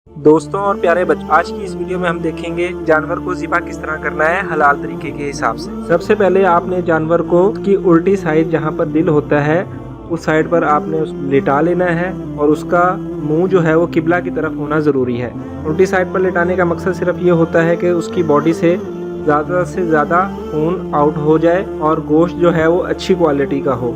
दोस्तों और प्यारे बच्चों, आज की इस वीडियो में हम देखेंगे जानवर को ज़िबा किस तरह करना है हलाल तरीके के हिसाब से। सबसे पहले आपने जानवर को की उल्टी साइड जहाँ पर दिल होता है उस साइड पर आपने लिटा लेना है और उसका मुंह जो है वो किबला की तरफ होना ज़रूरी है। उल्टी साइड पर लिटाने का मकसद सिर्फ ये होता है कि उसकी बॉडी से ज़्यादा खून आउट हो जाए और गोश्त जो है वो अच्छी क्वालिटी का हो।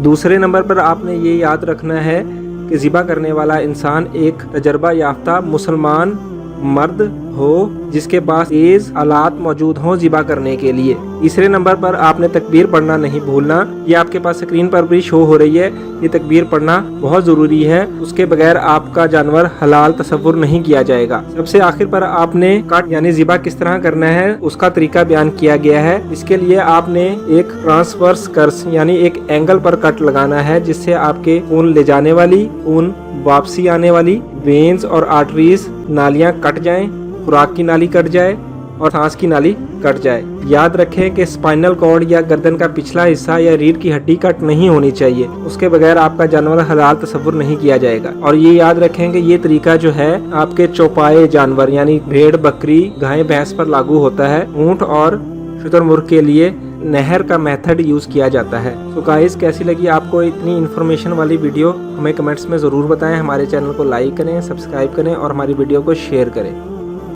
दूसरे नंबर पर आपने ये याद रखना है कि ज़िबा करने वाला इंसान एक तजर्बा याफ्ता मुसलमान मर्द हो जिसके पास तेज आलात मौजूद हों ज़िबा करने के लिए। तीसरे नंबर पर आपने तकबीर पढ़ना नहीं भूलना। ये आपके पास स्क्रीन पर भी शो हो रही है, ये तकबीर पढ़ना बहुत ज़रूरी है, उसके बगैर आपका जानवर हलाल तसव्वुर नहीं किया जाएगा। सबसे आखिर पर आपने कट यानी ज़िबा किस तरह करना है उसका तरीका बयान किया गया है। इसके लिए आपने एक ट्रांसवर्स कर्स यानी एक एंगल पर कट लगाना है जिससे आपके खून ले जाने वाली, खून वापसी आने वाली वेन्स और आर्टरीज नालियां कट जाएं, खुराक की नाली कट जाए और सांस की नाली कट जाए। याद रखें कि स्पाइनल कॉर्ड या गर्दन का पिछला हिस्सा या रीढ़ की हड्डी कट नहीं होनी चाहिए, उसके बगैर आपका जानवर हलाल तसव्वुर नहीं किया जाएगा। और ये याद रखें कि ये तरीका जो है आपके चौपाए जानवर यानी भेड़, बकरी, गाय, भैंस पर लागू होता है। ऊंट और शुतुरमुर्ग के लिए नहर का मेथड यूज किया जाता है। तो गाइस, कैसी लगी आपको इतनी इन्फॉर्मेशन वाली वीडियो हमें कमेंट्स में ज़रूर बताएं। हमारे चैनल को लाइक करें, सब्सक्राइब करें और हमारी वीडियो को शेयर करें।